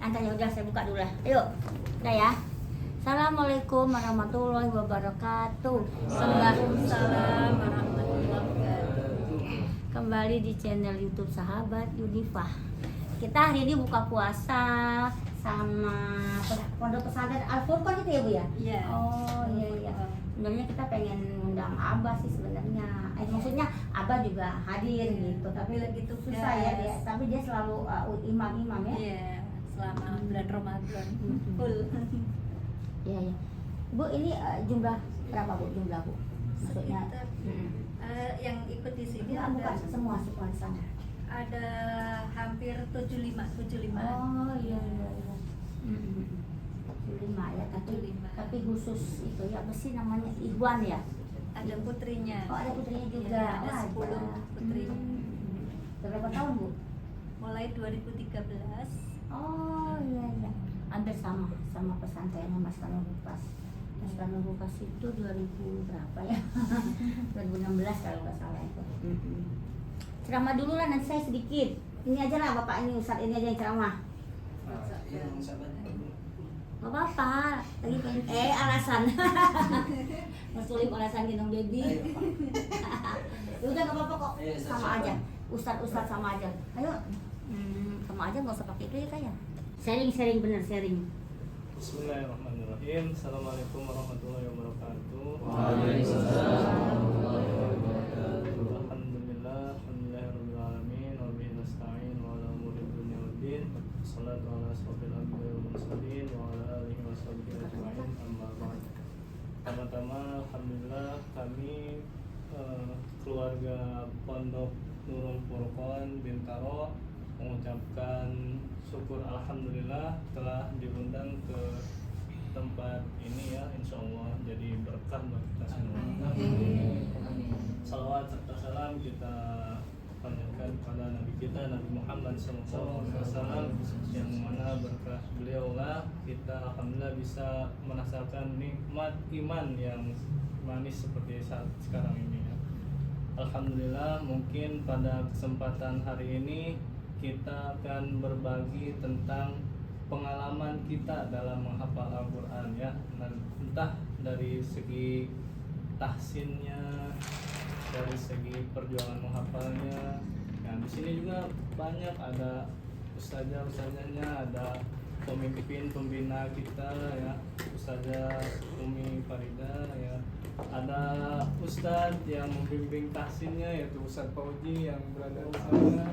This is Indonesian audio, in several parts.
Antar ya udah saya buka dulu lah. Yuk. Udah ya. Assalamualaikum warahmatullahi wabarakatuh. Waalaikumsalam warahmatullahi wabarakatuh. Kembali di channel YouTube Sahabat Yudifah. Kita hari ini buka puasa sama pondok pesantren Al Furqon itu ya Bu ya? Iya. Oh iya. Sebenarnya kita pengen ngundang Abah sih sebenarnya. Maksudnya Abah juga hadir gitu, tapi lagi tuh susah ya dia. Tapi dia selalu imam-imam ya. Iya, selama bulan Ramadan full. Iya. Bu, ini jumlah berapa Bu? Jumlah Bu? Maksudnya Yang ikut di sini bukan ada semua di sana. ada hampir 75. Oh iya. 75 ya, tapi khusus itu ya, apa sih namanya, Ikhwan ya? Ada putrinya. Oh, ada putrinya juga. Iya, ada Oh, 10 putrinya. Berapa tahun Bu? Mulai 2013. Oh iya. Hampir sama pesantrennya Mas Kano Bukas. Mas Kano Bukas itu 2000 berapa ya? 2016 kalau nggak salah itu. Ceramah dulu lah, nanti saya sedikit. Ini aja lah Bapak, ini Ustadz ini aja yang ceramah. Gak apa-apa, lagi pengen alasan. Mas Tulim alasan gendong baby. Udah gak apa-apa kok, sama aja. Ustadz sama aja. Ayo, sama aja, nggak usah pakai klik aja. Sharing bener. Bismillahirrahmanirrahim. Assalamualaikum warahmatullahi wabarakatuh. Waalaikumsalam. Alhamdulillah, alhamdulillahirabbil alamin, wa bihi nasta'in wa ala umuri dunya waddin. Shallallahu ala asyrofil anbiya'i wal mursalin wa ala alihi wa sahbihi ajma'in. Amma ba'd. Pertama-tama alhamdulillah kami keluarga Pondok Nurul Furqon Bintaro mengucapkan syukur alhamdulillah telah diundang ke tempat ini ya, insya Allah jadi berkah buat kita semua. Salawat serta salam kita panjatkan kepada Nabi kita Nabi Muhammad SAW, yang mana berkah beliau lah kita alhamdulillah bisa merasakan nikmat iman yang manis seperti saat sekarang ini ya. Alhamdulillah, mungkin pada kesempatan hari ini kita akan berbagi tentang pengalaman kita dalam menghafal Al-Quran ya. Entah dari segi tahsinnya, dari segi perjuangan menghafalnya. Nah, di sini juga banyak ada ustazah-ustazahnya, ada pemimpin pembina kita ya, Ustazah Umi Farida ya. Ada ustadz yang membimbing tahsinnya yaitu Ustadz Fauji yang berada di sana.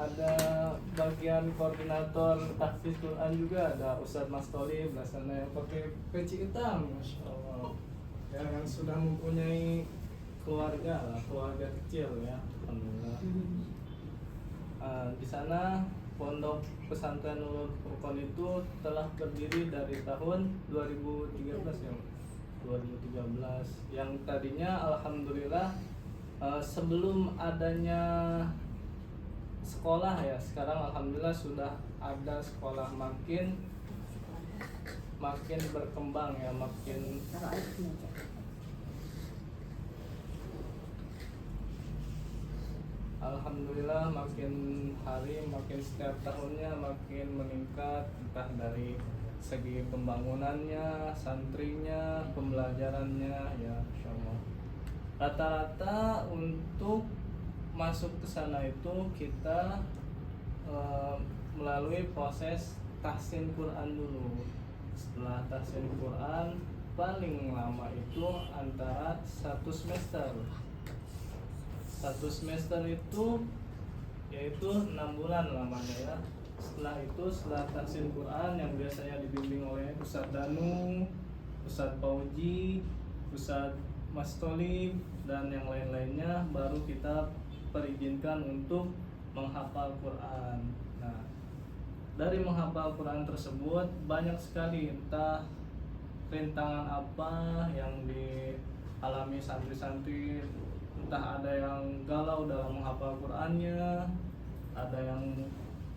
Ada bagian koordinator tahfiz Quran juga, ada Ustadz Mas Toli belasana yang pakai peci hitam, masya Allah ya, yang sudah mempunyai keluarga kecil ya, alhamdulillah. Di sana Pondok Pesantren Nurul Furqon itu telah berdiri dari tahun 2013 ya, 2013 yang tadinya alhamdulillah sebelum adanya sekolah ya, sekarang alhamdulillah sudah ada sekolah, makin berkembang ya, makin alhamdulillah makin hari, makin setiap tahunnya makin meningkat, entah dari segi pembangunannya, santrinya, pembelajarannya ya, insyaallah. Rata-rata untuk masuk ke sana itu kita melalui proses tahsin Quran dulu. Setelah tahsin Quran paling lama itu antara 1 semester. 1 semester itu yaitu 6 bulan lamanya ya. Setelah itu, setelah tahsin Quran yang biasanya dibimbing oleh Ustadz Danu, Ustadz Fauji, Ustadz Mas Toli dan yang lain-lainnya, baru kita perizinkan untuk menghafal Quran. Nah, dari menghafal Quran tersebut banyak sekali entah rintangan apa yang dialami santri-santri, entah ada yang galau dalam menghafal Qurannya, ada yang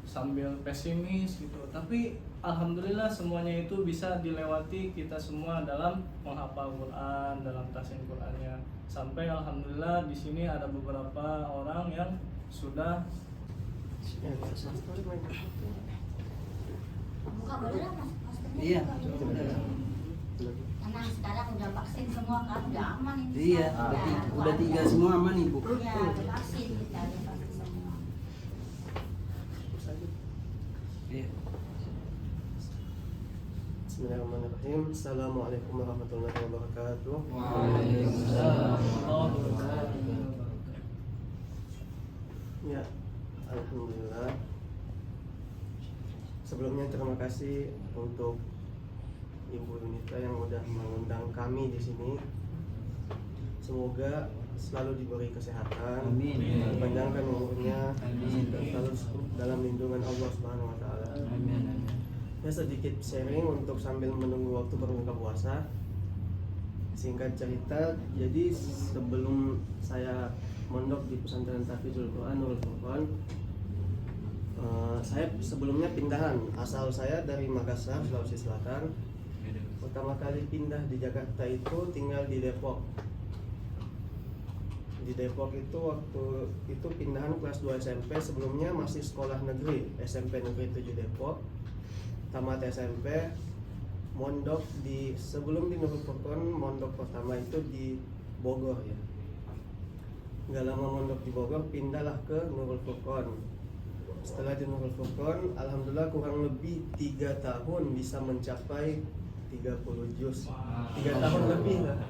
sambil pesimis gitu. Tapi alhamdulillah semuanya itu bisa dilewati kita semua dalam menghafal Quran, dalam tahsin Qurannya. Sampai alhamdulillah di sini ada beberapa orang yang sudah Buka boleh lah maskernya. Iya, Buka. coba. Karena sekarang udah vaksin semua kan, udah aman ini. Iya, sekarang. udah 3 semua aman Ibu. Iya, udah vaksin kita, udah vaksin semua. Iya. Bismillahirrahmanirrahim. Assalamualaikum warahmatullahi wabarakatuh. Waalaikumsalam. Ya, alhamdulillah. Sebelumnya terima kasih untuk Ibu Yunita yang udah mengundang kami di sini. Semoga selalu diberi kesehatan, Amin. dipanjangkan umurnya, Amin. dan selalu dalam lindungan Allah Subhanahu Wa Taala. Amin. Ya, sedikit sharing untuk sambil menunggu waktu berbuka puasa. Singkat cerita, jadi sebelum saya mondok di pesantren Tahfidzul Quran Nurul Furqan, saya sebelumnya pindahan. Asal saya dari Makassar, Sulawesi Selatan. Pertama kali pindah di Jakarta itu tinggal di Depok. Di Depok itu waktu itu pindahan kelas 2 SMP. Sebelumnya masih sekolah negeri, SMP Negeri 7 Depok. Tamat SMP, mondok di sebelum di Nurul Furqan, mondok pertama itu di Bogor ya. Gak lama mondok di Bogor, pindahlah ke Nurul Furqan. Setelah di Nurul Furqan, alhamdulillah kurang lebih 3 tahun bisa mencapai 30 juz. 3 tahun lebih lah.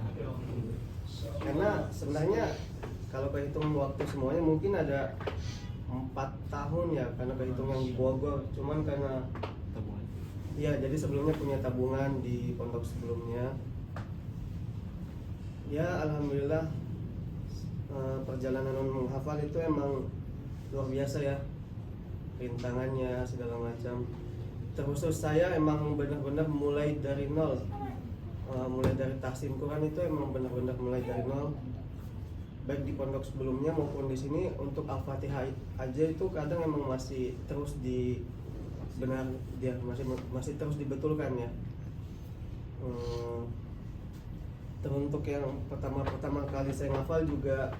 Karena sebenarnya kalau kehitung waktu semuanya mungkin ada 4 tahun ya, karena kehitung yang di Bogor. Cuman karena ya, jadi sebelumnya punya tabungan di pondok sebelumnya. Ya, alhamdulillah perjalanan menghafal itu emang luar biasa ya, rintangannya segala macam. Terkhusus saya emang benar-benar mulai dari nol, mulai dari tahsin Quran itu emang benar-benar mulai dari nol. Baik di pondok sebelumnya maupun di sini, untuk Al-Fatihah aja itu kadang emang masih terus masih terus dibetulkan ya. Teruntuk yang pertama kali saya ngafal juga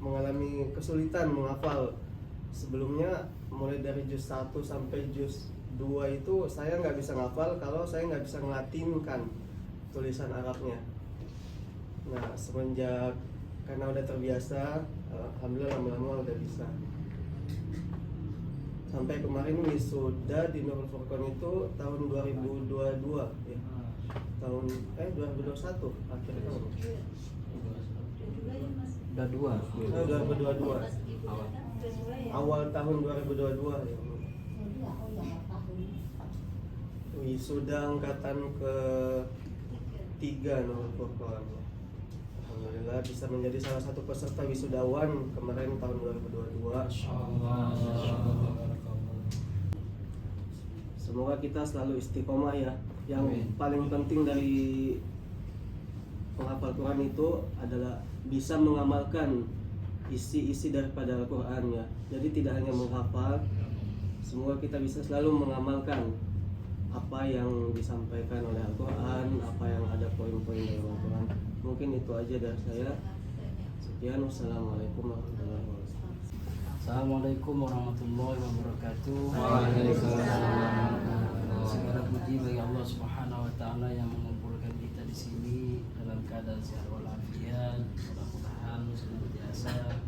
mengalami kesulitan menghafal. Sebelumnya mulai dari juz 1 sampai juz 2 itu saya nggak bisa ngafal kalau saya nggak bisa ngelatinkan tulisan Arabnya. Nah, semenjak karena udah terbiasa, alhamdulillah lama-lama udah bisa. Sampai kemarin wisuda di Nurul Furqan itu tahun 2022 ya. Tahun 2021 akhir tahun. Udah 2. 2022. Awal tahun 2022 ya. Wisuda angkatan ke-3 Nurul Furqan. Alhamdulillah bisa menjadi salah satu peserta wisudawan kemarin tahun 2022. Semoga kita selalu istiqomah ya. Yang paling penting dari penghafal Quran itu adalah bisa mengamalkan isi-isi daripada Al-Quran ya. Jadi tidak hanya menghafal, semoga kita bisa selalu mengamalkan apa yang disampaikan oleh Al-Quran, apa yang ada poin-poin dalam Al-Quran. Mungkin itu aja dari saya. Sekian, wassalamualaikum warahmatullahi wabarakatuh. Assalamualaikum warahmatullahi wabarakatuh. Waalaikumsalam. Segala puji bagi Allah Subhanahu wa taala yang mengumpulkan kita di sini dalam keadaan sehat walafiat. Mudah-mudahan senantiasa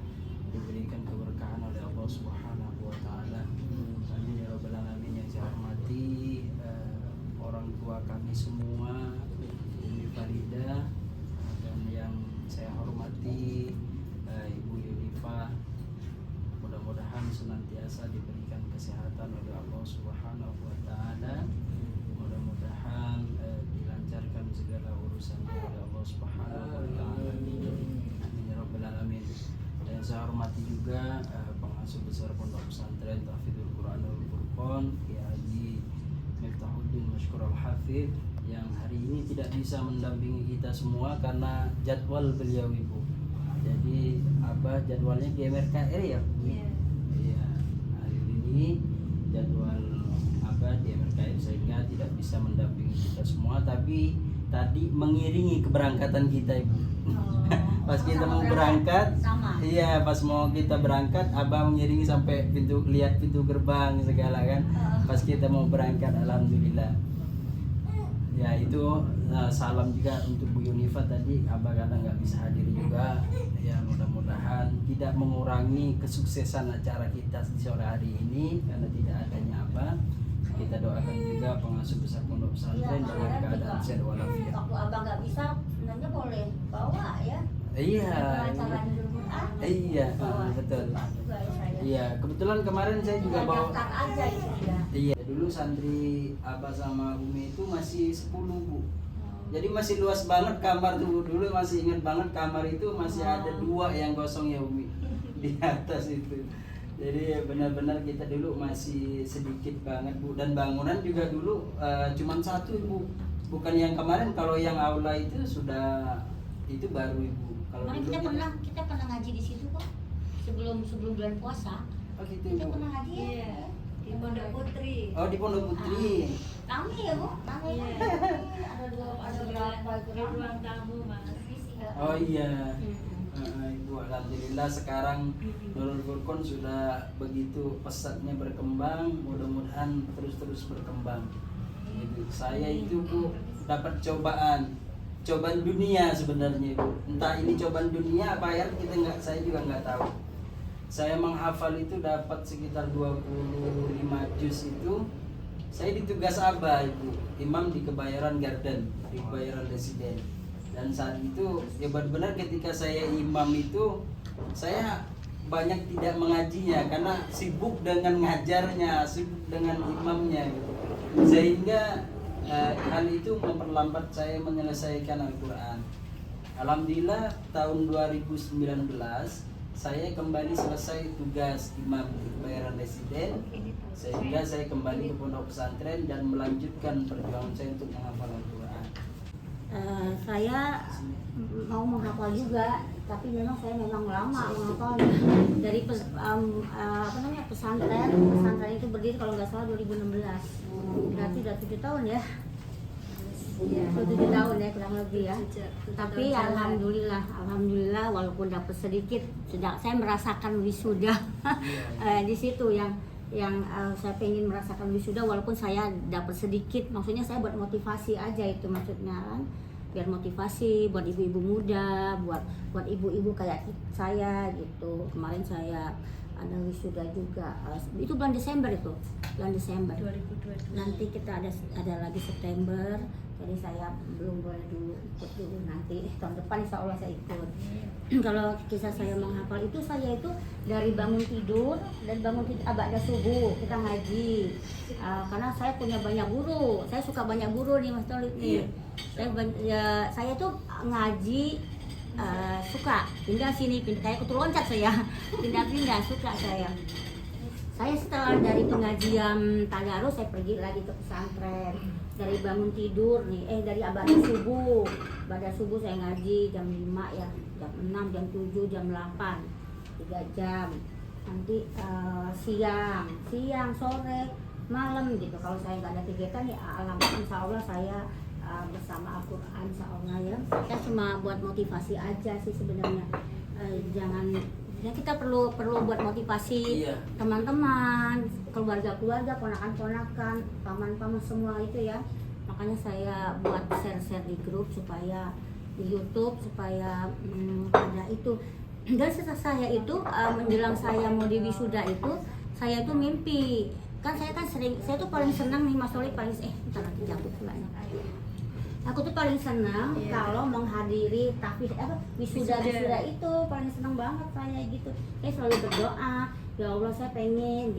diberikan keberkahan oleh Allah Subhanahu wa taala. Amin ya rabbal alamin. Yang saya hormati orang tua kami semua, Umi Farida, dan yang saya hormati Ibu Yunifah. Mudah-mudahan senantiasa diberikan kesehatan oleh Allah Subhanahu wa taala. Mudah-mudahan dilancarkan segala urusannya oleh Allah Subhanahu wa taala. Amin ya rabbal alamin. Dan saya hormati juga pengasuh besar Pondok Pesantren Tahfidzul Quran Nurul Furqan, Kiai Haji Miftahuddin Mashkur Al-Hafidh, yang hari ini tidak bisa mendampingi kita semua karena jadwal beliau Ibu. Jadi Abah jadwalnya di MRKR ya? Iya. Iya, hari ini jadwal Abah di MRKR sehingga tidak bisa mendampingi kita semua, tapi tadi mengiringi keberangkatan kita Ibu. Pas kita mau berangkat, Sama. iya pas mau kita berangkat, abah mengiringi sampai lihat pintu gerbang segala kan. Pas kita mau berangkat, alhamdulillah. Ya itu salam juga untuk Bu Yunifa tadi, abah kadang nggak bisa hadir juga. Ya mudah-mudahan tidak mengurangi kesuksesan acara kita di sore hari ini karena tidak adanya abah. Kita doakan juga pengasuh besar pondok pesantren dalam keadaan sehat walafiat. Waktu abang nggak bisa, sebenarnya boleh bawa ya. Iya. Acara Nurul Quran. Iya, Bawa betul. juga ya saya. Iya, kebetulan kemarin saya juga Tinggal bawa. daftar aja itu ya. Iya, dulu santri Abah sama Umi itu masih 10 Bu. Jadi masih luas banget kamar tuh. Dulu masih ingat banget kamar itu masih ada 2 yang kosong ya Umi di atas itu. Jadi benar-benar kita dulu masih sedikit banget Bu, dan bangunan juga dulu cuman 1 Bu. Bukan yang kemarin, kalau yang aula itu sudah itu baru Ibu. Kalau Kemarin dulu kita pernah ngaji di situ kok. Sebelum bulan puasa. Oh gitu Kita Ibu. pernah ngaji ya. Iya, di Pondok Putri. Oh di Pondok Putri. Kami ya Bu, kami Iya. ada berapa itu Di ruang tamu Mas. Oh iya. Ibu alhamdulillah sekarang Nurul Furqan sudah begitu pesatnya berkembang, mudah-mudahan terus berkembang. Gitu. Saya itu Bu dapat cobaan dunia sebenarnya Bu. Entah ini cobaan dunia apa ya saya juga nggak tahu. Saya menghafal itu dapat sekitar 25 juz itu. Saya ditugas Abah Ibu, imam di Kebayoran Garden, di Kebayoran Residen. Dan saat itu ya benar-benar ketika saya imam itu saya banyak tidak mengajinya karena sibuk dengan ngajarnya, sibuk dengan imamnya gitu. Sehingga hal itu memperlambat saya menyelesaikan Al-Quran. Alhamdulillah tahun 2019 saya kembali selesai tugas imam di Kebayoran Residen, sehingga saya kembali ke pondok pesantren dan melanjutkan perjuangan saya untuk menghafal Al-Quran. Saya mau menghafal juga, tapi memang saya lama menghafal dari pesantren itu berdiri kalau nggak salah 2016, berarti udah 7 tahun ya. Ya, 7 tahun ya kurang lebih ya. Tapi alhamdulillah walaupun dapat sedikit, sudah saya merasakan wisuda di situ yang saya pengen merasakan wisuda walaupun saya dapat sedikit. Maksudnya saya buat motivasi aja itu maksudnya kan, biar motivasi buat ibu-ibu muda, buat ibu-ibu kayak saya gitu. Kemarin saya ada wisuda juga, itu bulan Desember 2022. nanti kita ada lagi September, jadi saya belum boleh ikut dulu, nanti tahun depan insya Allah saya ikut. Kalau kisah saya menghafal itu, saya itu dari bangun tidur abad subuh kita ngaji, karena saya punya banyak guru, saya suka banyak guru nih Mas Tolik nih. Saya tuh ngaji suka pindah sini, kayak kutu loncat saya pindah suka saya setelah dari pengajian tadarus saya pergi lagi ke pesantren, dari bangun tidur nih dari ibadah subuh saya ngaji jam 5 ya, jam 6, jam 7, jam 8, 3 jam, nanti siang sore malam gitu. Kalau saya nggak ada kegiatan ya alhamdulillah insya Allah saya bersama Al-Quran insya Allah ya. Saya cuma buat motivasi aja sih sebenarnya, ya kita perlu buat motivasi teman-teman, keluarga, ponakan-ponakan, paman-paman semua itu ya. Makanya saya buat share di grup supaya di YouTube supaya ada itu. Dan setelah saya itu menjelang saya mau di wisuda itu, saya tuh mimpi. Kan saya tuh paling senang nih Mas Oli, bentar lagi jatuh pula nih. Aku tuh paling senang kalau menghadiri wisuda itu, paling senang banget saya gitu. Saya selalu berdoa, ya Allah saya pengen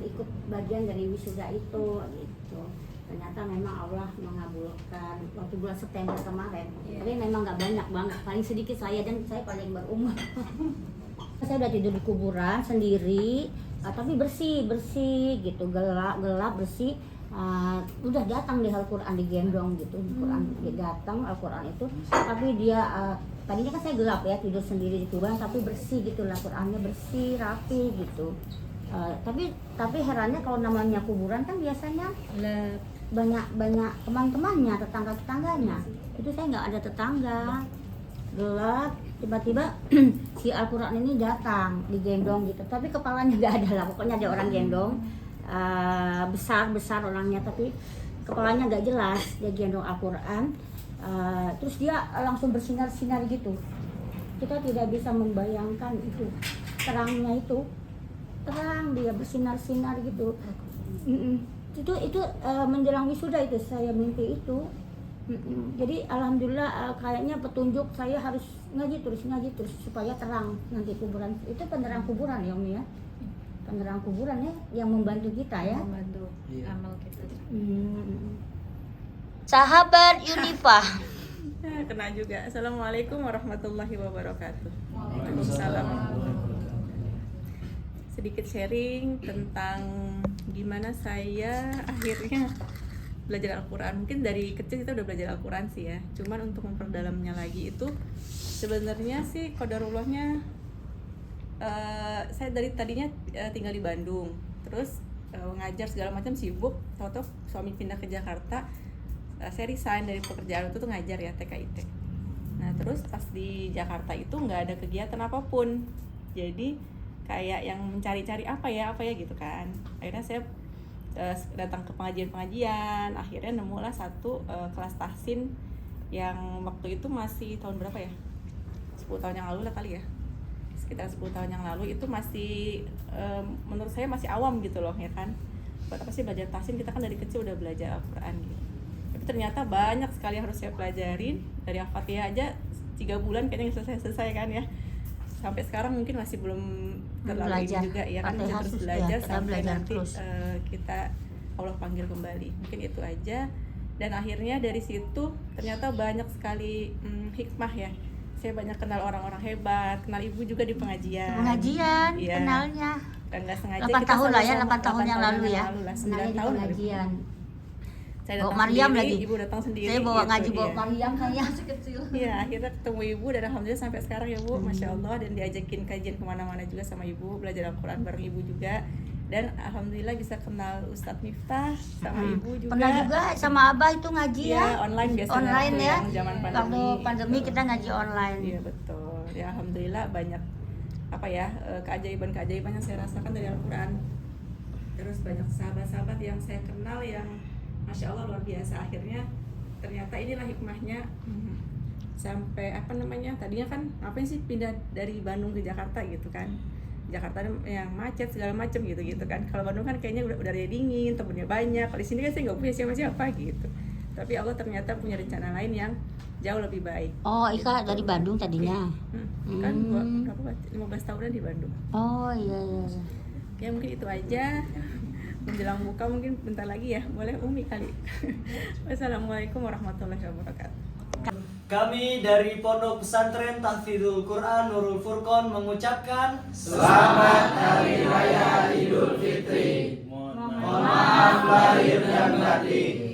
ikut bagian dari wisuda itu gitu. Ternyata memang Allah mengabulkan waktu bulan September kemarin. Tapi memang nggak banyak banget, paling sedikit saya, dan saya paling berumur. Saya udah tidur di kuburan sendiri, tapi bersih gitu, gelap bersih. Udah datang di Al-Quran digendong gitu, Al-Quran datang Al-Quran itu, tapi dia tadinya kan saya gelap ya, tidur sendiri di kuburan, tapi bersih gitu, Al-Qurannya bersih, rapi gitu. Tapi herannya kalau namanya kuburan kan biasanya banyak teman-temannya, tetangga-tetangganya. Itu saya nggak ada tetangga. gelap, tiba-tiba si Al-Quran ini datang digendong gitu, tapi kepalanya nggak ada lah, pokoknya ada orang gendong, besar orangnya tapi kepalanya nggak jelas, dia gendong Al-Quran, terus dia langsung bersinar-sinar gitu, kita tidak bisa membayangkan itu terangnya, itu terang, dia bersinar-sinar gitu. Itu menjelang wisuda itu saya mimpi itu. Jadi alhamdulillah kayaknya petunjuk saya harus ngaji terus supaya terang nanti kuburan. Itu penerang kuburan ya Umi ya, penerang kuburan ya yang membantu kita ya, Membantu Iya. amal kita. Sahabat Unifa. Kena juga. Assalamualaikum warahmatullahi wabarakatuh. Waalaikumsalam. Sedikit sharing tentang gimana saya akhirnya belajar Al-Quran. Mungkin dari kecil kita udah belajar Al-Quran sih ya, cuman untuk memperdalamnya lagi itu sebenarnya sih qadarullahnya, saya dari tadinya tinggal di Bandung, terus ngajar segala macam sibuk, tahu-tahu suami pindah ke Jakarta, saya resign dari pekerjaan itu tuh ngajar ya TKIT. Nah terus pas di Jakarta itu nggak ada kegiatan apapun, jadi kayak yang mencari-cari apa ya gitu kan. Akhirnya saya datang ke pengajian, akhirnya nemulah satu kelas tahsin yang waktu itu masih tahun berapa ya, 10 tahun yang lalu lah kali ya, sekitar 10 tahun yang lalu. Itu masih menurut saya masih awam gitu loh ya kan, buat apa sih belajar tahsin, kita kan dari kecil udah belajar Al-Quran gitu, tapi ternyata banyak sekali yang harus saya pelajarin. Dari Al-Fatihah aja 3 bulan kayaknya selesai kan ya, sampai sekarang mungkin masih belum terlalu ini juga ya kan, Fatihah terus ya, belajar kita sampai belajar nanti terus. kita Allah panggil kembali. Mungkin itu aja. Dan akhirnya dari situ ternyata banyak sekali hikmah ya. Saya banyak kenal orang-orang hebat, kenal ibu juga di pengajian. Iya. Kenalnya Dan nggak sengaja 8 kita tahun lah ya, sama-sama 8 tahun yang lalu ya, lah, 9 kenalnya di tahun kali. pengajian. Saya Bawa datang Maryam sendiri, lagi. ibu datang sendiri. Saya bawa gitu, ngaji bawa iya. Maryam saya. Iya, akhirnya ketemu ibu dan alhamdulillah sampai sekarang ya Bu, Masya Allah. Dan diajakin kajian kemana-mana juga sama ibu, belajar Al-Quran bareng ibu juga. Dan alhamdulillah bisa kenal Ustadz Miftah sama ibu juga. Pernah juga sama Abah itu ngaji Iya, ya. online biasanya Online waktu ya. yang zaman pandemi. Waktu pandemi gitu. kita ngaji online. Iya betul. Ya alhamdulillah banyak apa ya keajaiban-keajaiban yang saya rasakan dari Al-Quran. Terus banyak sahabat-sahabat yang saya kenal yang Masya Allah luar biasa. Akhirnya ternyata inilah hikmahnya. Sampai apa namanya, tadinya kan ngapain sih pindah dari Bandung ke Jakarta gitu kan, Jakarta yang macet segala macam gitu kan. Kalau Bandung kan kayaknya udah dingin, temennya banyak. Kalau di sini kan saya nggak punya siapa-siapa gitu. Tapi Allah ternyata punya rencana lain yang jauh lebih baik. Oh, Ika dari Bandung tadinya. Kan berapa 15 tahunan di Bandung. Oh iya. Ya mungkin itu aja. Menjelang buka mungkin bentar lagi ya, boleh Umi kali. Wassalamualaikum warahmatullahi wabarakatuh. Kami dari Pondok Pesantren Tahfidzul Quran Nurul Furqon mengucapkan Selamat Hari Raya Idul Fitri. Mohon Mohon maaf lahir dan batin.